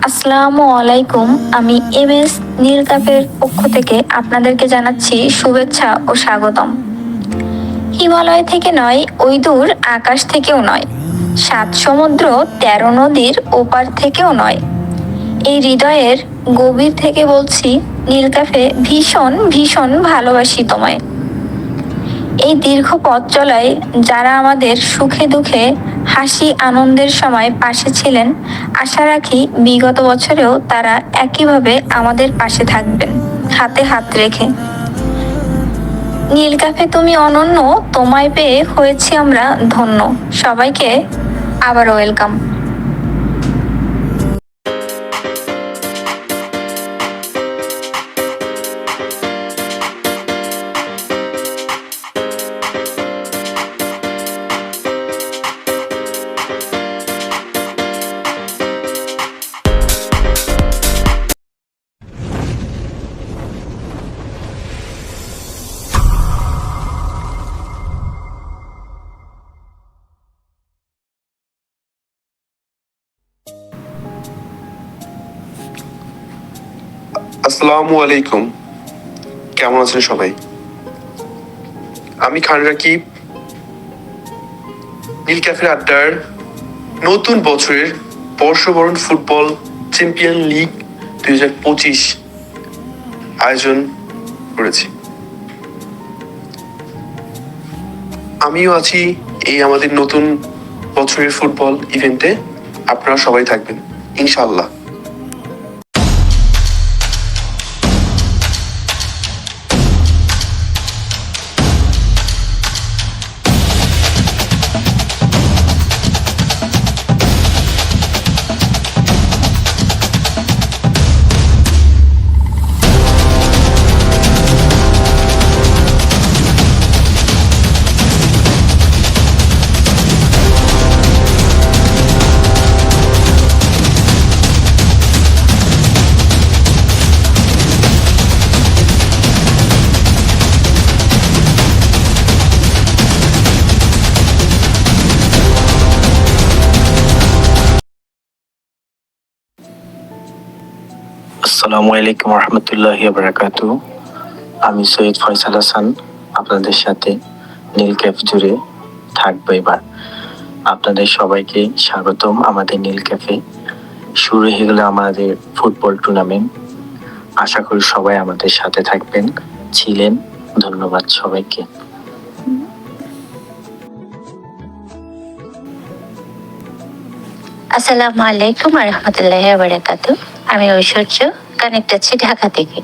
আসসালামু আলাইকুম। আমি এমএস নীল কাপের পক্ষ থেকে আপনাদেরকে জানাচ্ছি শুভেচ্ছা ও স্বাগতম। হিমালয় থেকে নয়, ওই দূর আকাশ থেকেও নয়, 7 সমুদ্র 13 নদীর ওপার থেকেও নয়, এই হৃদয়ের গভীর থেকে বলছি, নীল কাফে ভীষণ ভীষণ ভালোবাসি তোমায়। এই দীর্ঘ পথ চলায় যারা আমাদের সুখে দুঃখে হাসি আনন্দের সময় পাশে ছিলেন, আশা রাখি বিগত বছরেও তারা একইভাবে আমাদের পাশে থাকবেন, হাতে হাত রেখে। নীল কাফে তুমি অনন্য, তোমায় পেয়ে হয়েছি আমরা ধন্য। সবাইকে আবার ওয়েলকাম। আসসালামু আলাইকুম, কেমন আছেন সবাই? আমি খান রাকিব। নীল ক্যাফের আড্ডার নতুন বছরের বর্ষবরণ ফুটবল চ্যাম্পিয়ন লিগ 2025 আয়োজন করেছি। আমিও আছি এই আমাদের নতুন বছরের ফুটবল ইভেন্টে। আপনারা সবাই থাকবেন ইনশাআল্লাহ। আসসালামু আলাইকুম রহমতুল্লাহি বারাকাতু। আমি সৈয়দ ফয়সাল হাসান আপনাদের সাথে নীল ক্যাফ জুড়ে থাকবো এবার। আপনাদের সবাইকে স্বাগতম আমাদের নীল ক্যাফে। শুরু হয়ে গেল আমাদের ফুটবল টুর্নামেন্ট। আশা করি সবাই আমাদের সাথে থাকবেন, ছিলেন। ধন্যবাদ সবাইকে। আসসালামু আলাইকুম রহমতুল্লাহি বারাকাতু। আমি ঐশ্বর্য, কানেক্ট আছি ঢাকা থেকে।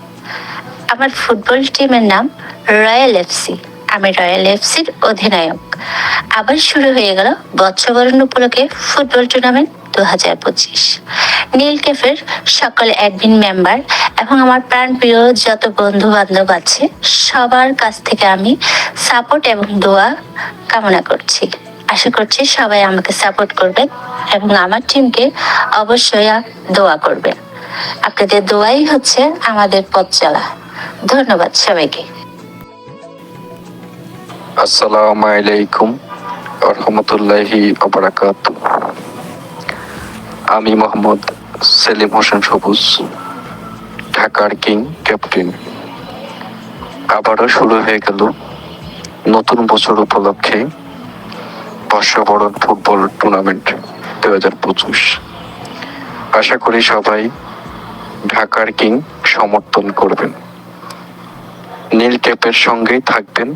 আমার ফুটবল টিমের নাম রয়্যাল এফসি। আমি রয়্যাল এফসির অধিনায়ক। আবার শুরু হয়ে গেল বর্ষবরণ উপলক্ষে ফুটবল টুর্নামেন্ট 2025। নীল ক্যাফের সকল অ্যাডমিন মেম্বার এবং আমার প্রাণপ্রিয় যত বন্ধু বান্ধব আছে, সবার কাছ থেকে আমি সাপোর্ট এবং দোয়া কামনা করছি। আশা করছি সবাই আমাকে সাপোর্ট করবেন এবং আমার টিমকে অবশ্যই দোয়া করবেন। আপনাদের দোয়াই হচ্ছে আমাদের পথ চলা। ধন্যবাদ সবাইকে। আসসালামু আলাইকুম রহমতুল্লাহি বারাকাতু। আমি মোহাম্মদ সেলিম হোসেন সবুজ, ঢাকার কিং ক্যাপ্টেন। আবারও শুরু হয়ে গেল নতুন বছর উপলক্ষে বর্ষবরণ ফুটবল টুর্নামেন্ট 2025। আশা করি সবাই ঢাকার কিং সমর্থন করবেন, নীল ক্যাপের সঙ্গেই থাকবেন,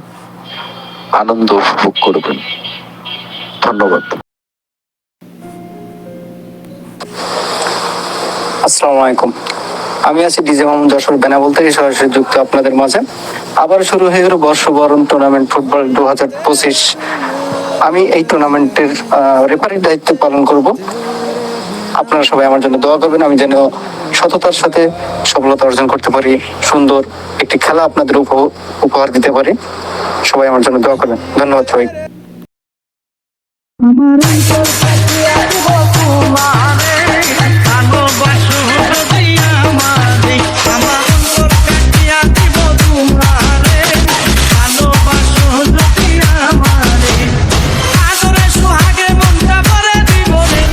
আনন্দ উপভোগ করবেন। ধন্যবাদ। আসসালামু আলাইকুম। আমি আছি ডিজে মোহাম্মদ যশোর বেনাবল থেকে সরাসরি যুক্ত আপনাদের মাঝে। আবার শুরু হয়ে গেল বর্ষবরণ টুর্নামেন্ট ফুটবল 2025। আমি এই টুর্নামেন্টের রেফারির দায়িত্ব পালন করব। আপনারা সবাই আমার জন্য দোয়া করবেন, আমি যেন সততার সাথে সফলতা অর্জন করতে পারি, সুন্দর একটি খেলা আপনাদের উপহার দিতে পারি। সবাই আমার জন্য দোয়া করবেন। ধন্যবাদ সবাই। আদরে সুহাগে মনটা ভরে দিব রে,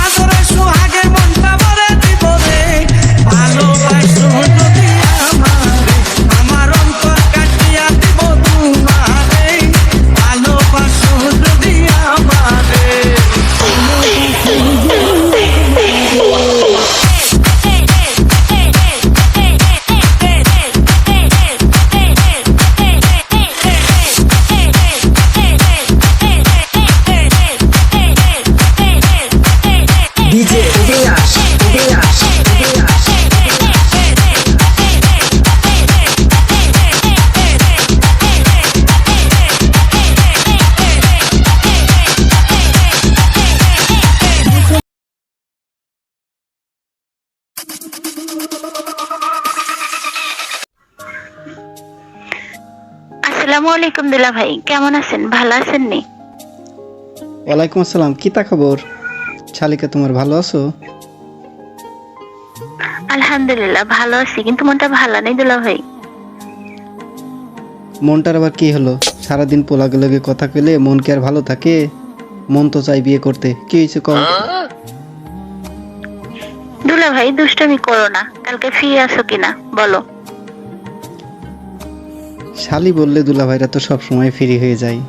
আদরে সুহাগে মনটা ভরে দিব আসসালামু আলাইকুম দুলা ভাই, কেমন আছেন? ভালো আছেন নি? ওয়ালাইকুম আসসালাম, কি তা খবর? শালিকা, তোমার ভালো আছো? আলহামদুলিল্লাহ ভালো আছি, কিন্তু মনটা ভালো নেই দুলা ভাই। মনটার আবার কি হলো? সারাদিন পোলাগে লগে কথা কইলে মন কি আর ভালো থাকে? মন তো চাই বিয়ে করতে। কি হয়েছে কও? দুলা ভাই দুষ্টামি করো না, কালকে ফিরে আসো কিনা বলো। শালি বললে দুলাভাইরা তো সব সময় ফ্রি হয়ে যায়।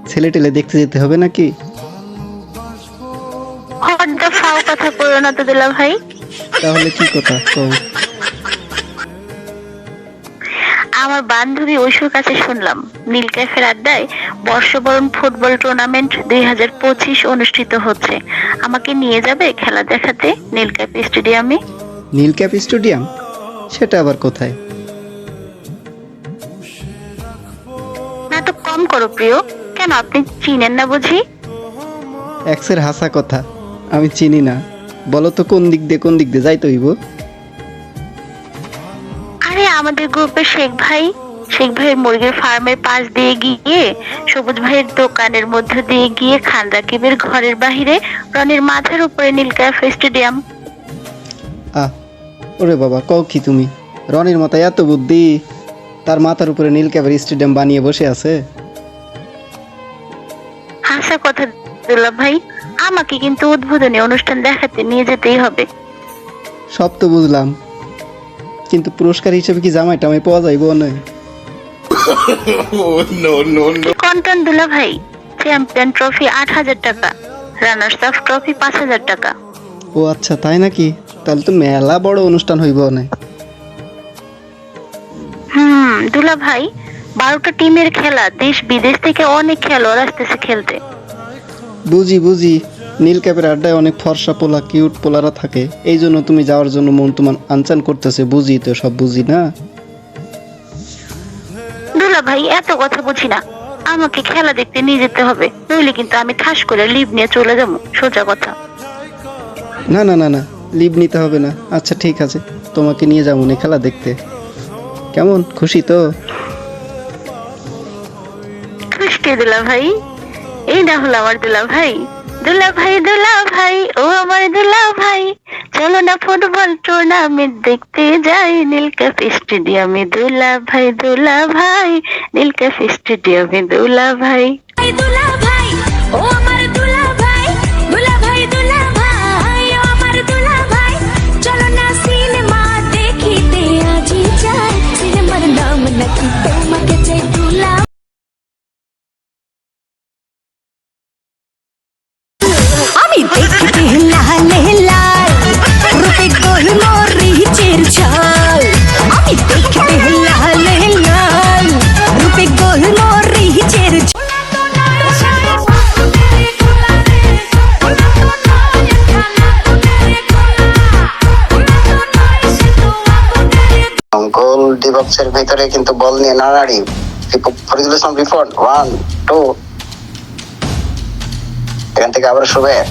ছেলে টেলে দেখতে যেতে হবে নাকি? হঠাৎ ফাও কথা করো না তো দুলা ভাই। তাহলে কি কথা কও? আমার বান্ধবী ঐশীর কাছে শুনলাম নীল ক্যাফের আড্ডায় বর্ষবরণ ফুটবল টুর্নামেন্ট 2025 অনুষ্ঠিত হচ্ছে। আমাকে নিয়ে যাবে খেলা দেখাতে নীল ক্যাফ স্টেডিয়ামে? নীল ক্যাপ স্টেডিয়াম? সেটা আবার কোথায়? নাটক কম করো প্রিয়, কেন আপনি চিনেন না বুঝি? এক্সের হাসা কথা, আমি চিনি না। বলো তো কোন দিক দিয়ে যাইতে হইব? আরে আমাদের গ্রুপের শেখ ভাইয়ের মুরগির ফার্মের পাশ দিয়ে গিয়ে, সবুজ ভাইয়ের দোকানের মধ্য দিয়ে গিয়ে, খান রাকিবের ঘরের বাহিরে, রনির মাথার উপরে নীল ক্যাফে স্টেডিয়াম। আহ, ওরে বাবা, কও কি তুমি? রনির মাথায় এত বুদ্ধি? তার মাথার উপরে নীল ক্যাপের স্টেডিয়াম বানিয়ে বসে আছে? হাসা কথা দুলা ভাই, আমাকে কিন্তু উদ্বোধনী অনুষ্ঠান দেখাতে নিয়ে যেতেই হবে। সব তো বুঝলাম, কিন্তু পুরস্কার হিসেবে কি জামাই টামাই পাওয়া যাইব না? কন্টন দুলা ভাই, চ্যাম্পিয়ন ট্রফি 8,000 টাকা, রানার্স আপ ট্রফি 5,000 টাকা। ও আচ্ছা, তাই নাকি? তাহলে তো মেলা বড় অনুষ্ঠান হইব না? দুলা ভাই, 12টা টিমের খেলা, দেশ বিদেশ থেকে অনেক খেলোয়াড় আসতেছে খেলতে। বুঝি, নীল ক্যাপের আড্ডায় অনেক ফর্সা পোলা, কিউট পোলারা থাকে, এই জন্য তুমি যাওয়ার জন্য মন তোমার আনচান করতেছে। বুঝি তো, সব বুঝি না? দুলা ভাই এত কথা বুঝি না, আমাকে খেলা দেখতে নিয়ে যেতে হবে, নইলে কিন্তু আমি ঠাস করে লিভ নিয়ে চলে যাবো, সোজা কথা। না, লিভ নিতে হবে না। আচ্ছা ঠিক আছে, তোমাকে নিয়ে যাবো না খেলা দেখতে। কেমন, খুশি তো? খুশকি দুলা ভাই, এই না হলো আমার দুলা ভাই। দুলা ভাই ও আমার দুলা ভাই, চলো না ফুটবল টুর্নামেন্ট দেখতে যাই নীল ক্যাফ স্টেডিয়ামে। দুলা ভাই নীল ক্যাফ স্টেডিয়ামে দুলা ভাই। দুলা ভাই ও আমার দুলা ভাই, দুলা ভাই ও আমার দুলা ভাই, চলো না সিনেমা দেখিতে আজি যাই, সিনেমার নাম নাকি তোমাকে চাই দুলা। আমি দেখতে লালে লাল, রূপে গোলমরিচের ঝাল। আমি দেখতে লালে লাল, রূপে গোলমরিচের ঝাল। গোল ডি বক্সের ভিতরে কিন্তু বল নিয়ে নাড়াড়ি। ফরিদুল ইসলাম রিফন্ড 1 2, এখান থেকে আবার সুবেদ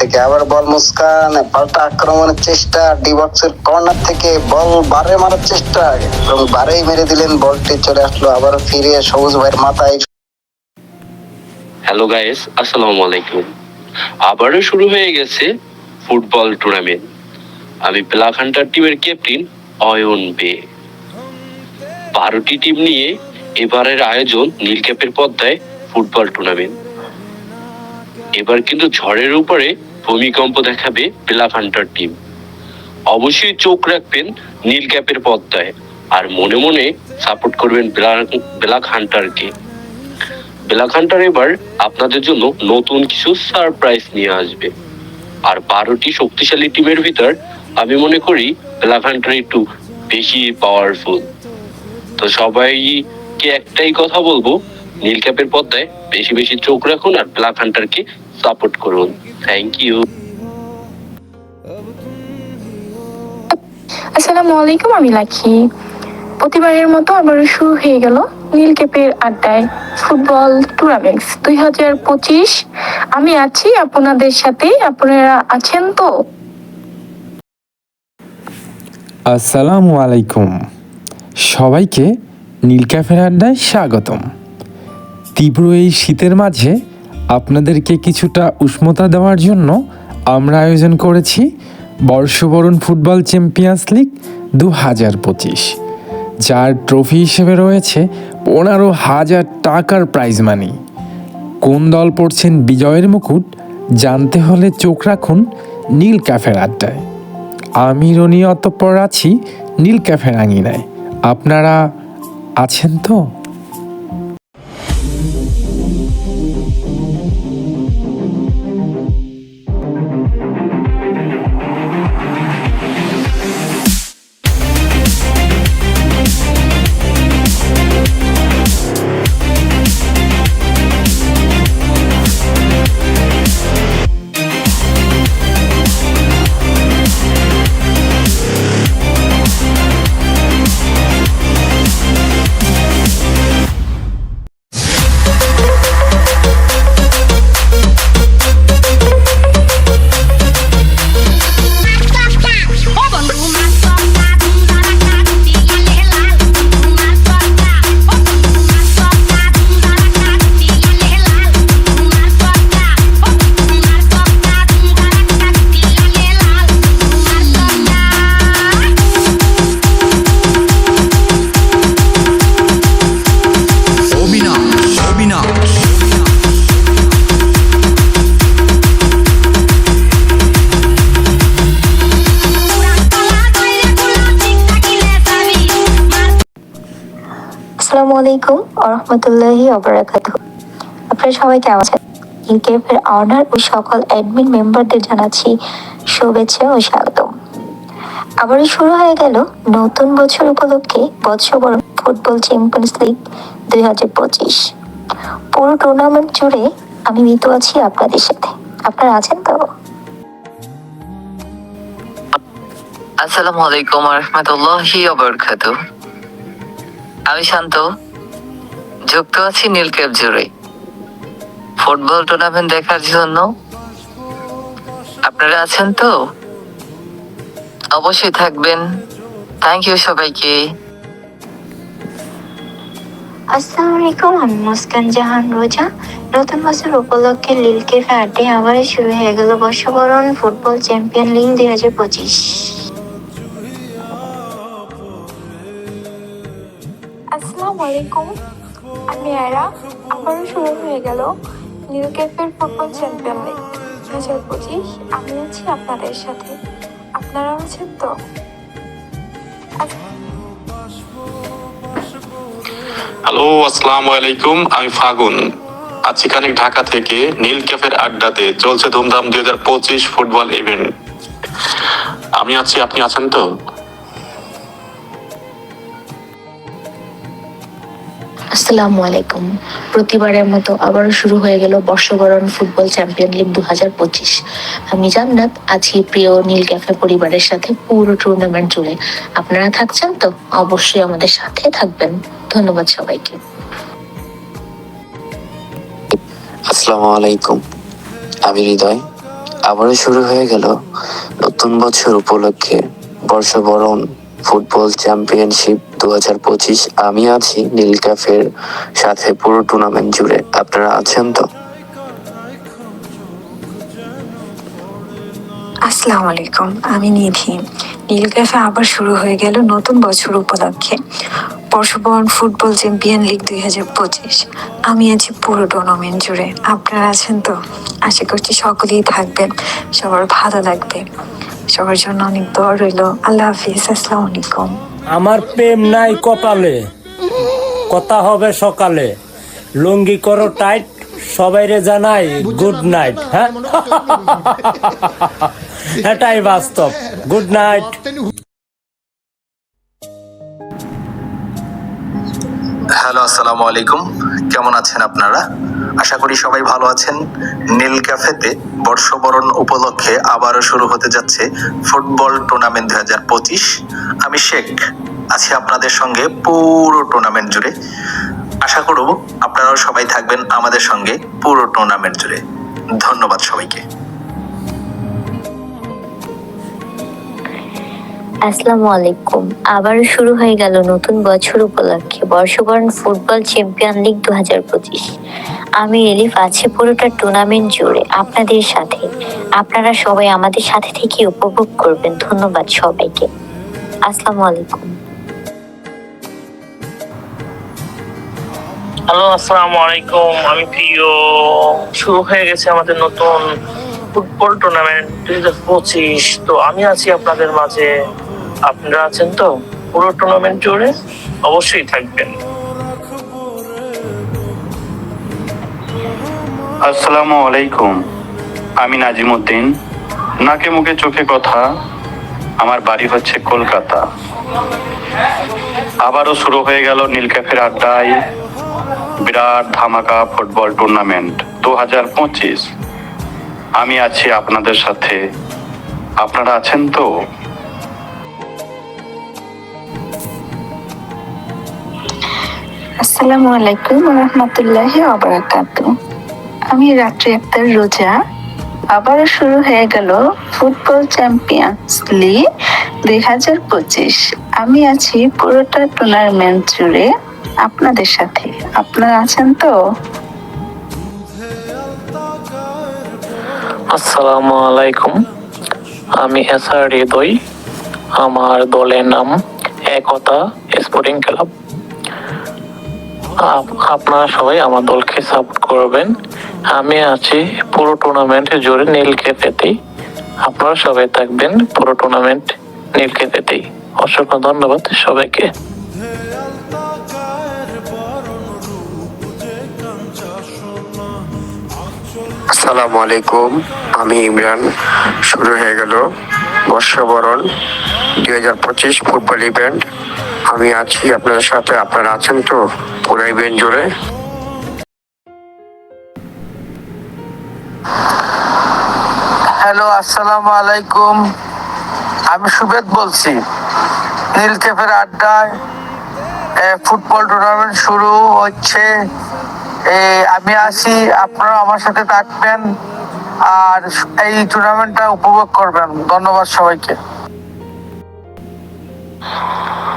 থেকে আবার বল মুস্কান, পাল্টা আক্রমণের চেষ্টা, ডি বক্সের কর্নার থেকে বল বারে মারার চেষ্টা এবং বারেই মেরে দিলেন। বলটি চলে আসলো আবার ফিরে সবুজ ভাইয়ের মাথায়। হ্যালো গাইস, আসসালামু আলাইকুম। আবারও শুরু হয়ে গেছে ফুটবল টুর্নামেন্ট। আমি ব্ল্যাক হান্টার টিমের ক্যাপ্টেন অয়ন বে। 12টি টিম নিয়ে এবারের আয়োজন নীল ক্যাপের পদ্মায় ফুটবল টুর্নামেন্ট। এবার কিন্তু ঝড়ের উপরে ভূমিকম্প দেখাবে ব্ল্যাক হান্টার টিম। অবশ্যই চোখ রাখবেন নীল ক্যাপের পদ্মায়, আর মনে মনে সাপোর্ট করবেন ব্ল্যাক হান্টারকে। ব্ল্যাক হান্টার এবার আপনাদের জন্য নতুন কিছু সারপ্রাইজ নিয়ে আসবে। আর 12টি শক্তিশালী টিমের ভিতর আমি মনে করি ব্ল্যাক হান্টার একটু বেশি পাওয়ারফুল। তো সবাইকে একটাই কথা বলবো, নীল ক্যাপের পদ্মায় বেশি বেশি চোখ রাখুন আর ব্ল্যাক হান্টারকে সাপোর্ট করুন। Thank you. আসসালামু আলাইকুম, আমি লাকি। প্রতিবারের মতো আবারও শুরু হয়ে গেল নীল ক্যাপের আড্ডায় ফুটবল টুর্নামেন্টস 2025। আমি আছি আপনাদের সাথে, আপনারা আছেন তো? আসসালামু আলাইকুম, সবাইকে নীল ক্যাফের আড্ডায় স্বাগতম। তীব্র এই শীতের মাঝে আপনাদেরকে কিছুটা উষ্ণতা দেওয়ার জন্য আমরা আয়োজন করেছি বর্ষবরণ ফুটবল চ্যাম্পিয়ন্স লিগ 2025, যার ট্রফি হিসেবে রয়েছে 15,000 টাকার প্রাইজ মানি। কোন দল পড়ছেন বিজয়ের মুকুট জানতে হলে চোখ রাখুন নীল ক্যাফের আড্ডায়। আমি রনি অতঃপর আছি নীল ক্যাফের আঙিনায়। আপনারা আছেন তো? আসসালামু আলাইকুম ওয়া রাহমাতুল্লাহি ওয়া বারাকাতুহু। আপনারা সবাই কেমন আছেন? নীল ক্যাফের অনার ও সকল অ্যাডমিন মেম্বারদের জানাচ্ছি শুভেচ্ছা ও স্বাগতম। আবারও শুরু হয়ে গেল নতুন বছর উপলক্ষে বর্ষবরণ ফুটবল চ্যাম্পিয়ন্স লিগ 2025। পুরো টুর্নামেন্ট জুড়ে আমি মিতু আছি আপনাদের সাথে। আপনারা আছেন তো? আসসালামু আলাইকুম ওয়া রাহমাতুল্লাহি ওয়া বারাকাতুহু। আমি শান্ত, যুক্ত আছি নীল ক্যাপ জুড়ে ফুটবল টুর্নামেন্ট দেখার জন্য। আপনারা আছেন তো? অবশ্যই থাকবেন। থ্যাংক ইউ সবাইকে। আসসালামু আলাইকুম, আমি মুস্কান জাহান রোজা। নতুন বছর উপলক্ষে নীল ক্যাফে আড্ডায় আবারও শুরু হয়ে গেল বর্ষবরণ ফুটবল চ্যাম্পিয়ন লিগ 2025। আসসালামু আলাইকুম, আমি আয়রা। আবারও শুরু হয়ে গেল নীল ক্যাফের ফুটবল চ্যাম্পিয়ন লিগ 2025। আমি আছি আপনাদের সাথে। আপনারা আছেন তো? হ্যালো, আসসালামু আলাইকুম। আমি ফাগুন, আছি খানিক ঢাকা থেকে। নীল ক্যাফের আড্ডাতে চলছে ধুমধাম 2025 ফুটবল ইভেন্ট। আমি আছি, আপনি আছেন তো? আসসালামু আলাইকুম। প্রতিবারের মতো আবারও শুরু হয়ে গেল বর্ষবরণ ফুটবল চ্যাম্পিয়ন লিগ 2025। আমি জান্নাত আছি প্রিয় নীল ক্যাফে পরিবারের সাথে পুরো টুর্নামেন্ট জুড়ে। আপনারা থাকছেন তো? অবশ্যই আমাদের সাথে থাকবেন। ধন্যবাদ সবাইকে। আসসালামু আলাইকুম, আমি হৃদয়। আবারও শুরু হয়ে গেল নতুন বছর উপলক্ষে বর্ষবরণ ফুটবল চ্যাম্পিয়নশিপ 2025। আমি আছি নীল ক্যাফের সাথে পুরো টুর্নামেন্ট জুড়ে। আপনারা আছেন তো? আসসালামু আলাইকুম, আমি নিধি। নীল ক্যাফে আবার শুরু হয়ে গেল নতুন বছর উপলক্ষে বর্ষবরণ ফুটবল চ্যাম্পিয়ন লিগ 2025। আমি আছি পুরো টুর্নামেন্ট জুড়ে। আপনারা আছেন তো? আশা করছি সকলেই থাকবেন, সবার ভালো লাগবে। সবার জন্য অনেক দোয়া রইল। আল্লাহ হাফিজ। আসসালামু আলাইকুম। আমার প্রেম নাই কপালে, কথা হবে সকালে। লুঙ্গি করো টাইট, সবাইরে জানাই গুড নাইট। হ্যাঁ, এটাই বাস্তব। Good night. হ্যালো, আসসালামু আলাইকুম। কেমন আছেন আপনারা? আশা করি সবাই ভালো আছেন। নীল ক্যাফেতে বর্ষবরণ উপলক্ষে আবারও শুরু হতে যাচ্ছে ফুটবল টুর্নামেন্ট 2025। আমি শেখ আছি আপনাদের সঙ্গে পুরো টুর্নামেন্ট জুড়ে। আশা করব আপনারাও সবাই থাকবেন আমাদের সঙ্গে পুরো টুর্নামেন্ট জুড়ে। ধন্যবাদ সবাইকে। আসসালামু আলাইকুম। আবার শুরু হয়ে গেল নতুন বছর উপলক্ষে বর্ষবরণ ফুটবল চ্যাম্পিয়ন লিগ 2025। আমি এলিফ আছি পুরোটা টুর্নামেন্ট জুড়ে আপনাদের সাথে। আপনারা সবাই আমাদের সাথে থেকে উপভোগ করবেন। ধন্যবাদ সবাইকে। আসসালামু আলাইকুম। হ্যালো, আসসালামু আলাইকুম। আমি প্রিয়। শুরু হয়ে গেছে আমাদের নতুন ফুটবল টুর্নামেন্ট 2025। তো আমি আছি আপনাদের মাঝে। আপনারা আছেন তো? পুরো টুর্নামেন্ট জুড়ে অবশ্যই থাকবেন। আসসালামু আলাইকুম। আমি নাজিমউদ্দিন। নাকে মুখে চোখে কথা, আমার বাড়ি হচ্ছে কলকাতা। আবারও শুরু হয়ে গেল নীল ক্যাফের আড্ডায় বিরাট ধামাকা ফুটবল টুর্নামেন্ট 2025। আমি আছি আপনাদের সাথে। আপনারা আছেন তো? আসসালামু আলাইকুম রহমতুল্লাহি ওয়াবারাকাতুহু। আমি রাত্রি আক্তার রোজা। আবারও শুরু হয়ে গেল ফুটবল চ্যাম্পিয়ন্স লিগ 2025। আমি আছি পুরোটা টুর্নামেন্ট জুড়ে আপনাদের সাথে। আপনারা আছেন তো? আসসালামু আলাইকুম। আমি এসআর হৃদয়। আমার দলের নাম একতা স্পোর্টিং ক্লাব। আপনারা সবাই আমার দলকে সাপোর্ট করবেন। আমি আছি পুরো টুর্নামেন্ট জুড়ে নীল ক্যাফেতেই। আপনারা সবাই থাকবেন পুরো টুর্নামেন্ট নীল ক্যাফেতেই। অসংখ্য ধন্যবাদ সবাইকে। আসসালামু আলাইকুম। আমি ইমরান। শুরু হয়ে গেল বর্ষবরণ 2025 ফুটবল ইভেন্ট। আমি আছি আপনাদের সাথে। আপনারা আছেন তো পুরো ইভেন্ট জুড়ে? হ্যালো, আসসালামু আলাইকুম। আমি সুবেদ বলছি। নীল ক্যাফের আড্ডায় ফুটবল টুর্নামেন্ট শুরু হচ্ছে। আমি আছি, আপনারা আমার সাথে থাকবেন আর এই টুর্নামেন্টটা উপভোগ করবেন। ধন্যবাদ সবাইকে।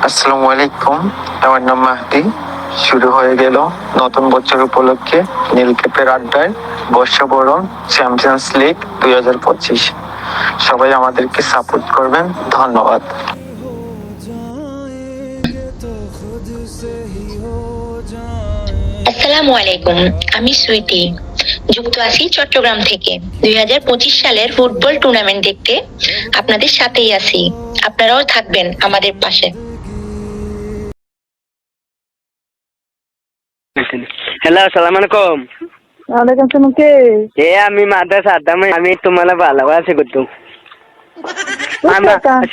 আসসালামু আলাইকুম। আমার নাম মাহদি। শুরু হয়ে গেল নতুন বছর উপলক্ষে নীল ক্যাফের আড্ডায় বর্ষবরণ চ্যাম্পিয়ন্স লিগ 2025। সবাই আমাদেরকে সাপোর্ট করবেন। ধন্যবাদ। আসসালামু আলাইকুম। আমি সুইটি, যুক্ত আছি চট্টগ্রাম থেকে। 2025 সালের ফুটবল টুর্নামেন্ট দেখতে আপনাদের সাথেই আছি। আপনারাও থাকবেন আমাদের পাশে। হ্যালো, আসসালামু আলাইকুম। ওয়ালাইকুম আসসালাম। কে? আমি মাদ্রাসা আদাম। আমি তোমার ভালোবাসি করতো।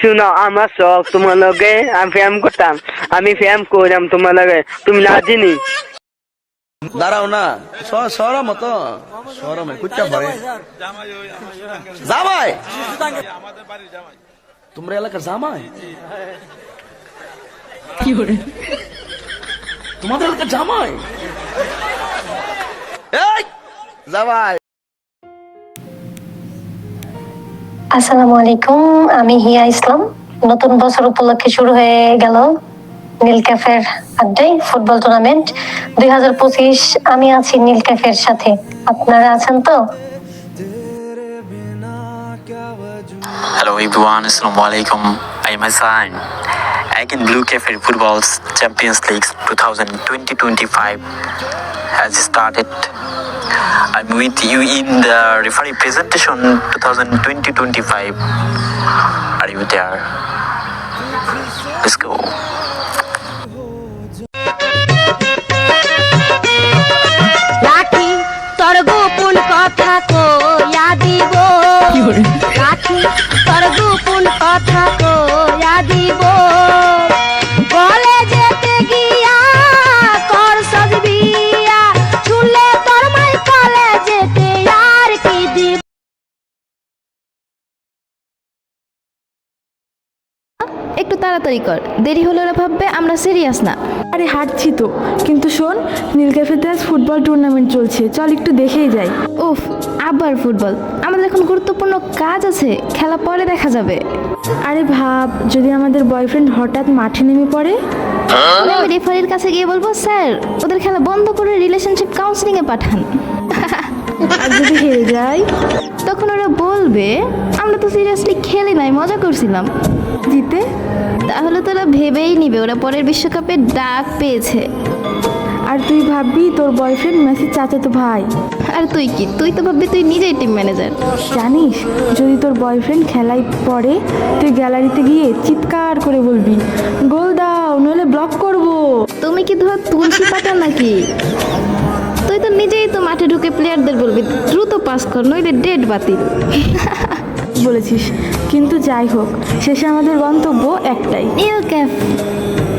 শুনো, আমার শখ তোমার লগে আমি ফ্যাম করতাম। আমি ফ্যাম করলাম তোমার লগে, তুমি না চিনি। দাঁড়াও না, সরম মতো সরমে কুচ্চা ভরে জামাই। তোমরা এলাকার জামাই? কি করে তোমাদের এলাকার জামাই? এই জামাই। আসসালামু আলাইকুম। আমি হিয়া ইসলাম। নতুন বছর উপলক্ষে শুরু হয়ে গেল নীল ক্যাফের আড্ডায় ফুটবল টুর্নামেন্ট 2025। আমি আছি নীল ক্যাফের সাথে। আপনারা আছেন তো? Hello everyone, Assalamu alaikum. I am Hassan. Again, Blue Cafe Football's Champions League 2020-25 has started. I'm with you in the referee presentation 2020-25. Are you there? Let's go. রাখি তোর গোপন কথা কইয়া দিব। রাখি তোর গোপন কথা কইয়া দিব। বলে যেতে গিয়া কর সজবিয়া, চুলে তোর মাই কলে যেতে আর কি দিব। একটু তাড়াতাড়ি কর, দেরি হলে ওরা ভাববে আমরা সিরিয়াস না। আরে হাঁটছি তো, কিন্তু শোন, নীল ক্যাফেতে আজ ফুটবল টুর্নামেন্ট চলছে, চল একটু দেখেই যাই। উফ, আবার ফুটবল? আমাদের আমাদের এখন গুরুত্বপূর্ণ কাজ আছে, খেলা পরে দেখা যাবে। আরে ভাব, যদি আমাদের বয়ফ্রেন্ড হঠাৎ মাঠে নেমে পড়ে? আমি রেফারির কাছে গিয়ে বলবো, স্যার ওদের খেলা বন্ধ করে রিলেশনশিপ কাউন্সিলিং এ পাঠান। আর যদি হেরে যাই? তখন ওরা বলবে, আমরা তো সিরিয়াসলি খেলি নাই, মজা করছিলাম। জিতে? তাহলে তোরা ভেবেই নিবে ওরা পরের বিশ্বকাপে ডাক পেয়েছে। আর তুই ভাববি তোর বয়ফ্রেন্ড মেসির চাচাতো ভাই। আর তুই কি? তুই তো ভাববি তুই নিজেই টিম ম্যানেজার। জানিস, যদি তোর বয়ফ্রেন্ড খেলায় পড়ে, তুই গ্যালারিতে গিয়ে চিৎকার করে বলবি, গোল দাও নইলে ব্লক করব। তুমি কি ধর তুলসী পাতা নাকি? তুই তো নিজেই তো মাঠে ঢুকে প্লেয়ারদের বলবি দ্রুত পাস কর নইলে ডেট বাতিল। বলেছিস, কিন্তু যাই হোক, শেষে আমাদের গন্তব্য একটাই, নীল ক্যাফ।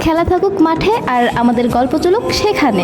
খেলা থাকুক মাঠে আর আমাদের গল্প চলুক সেখানে।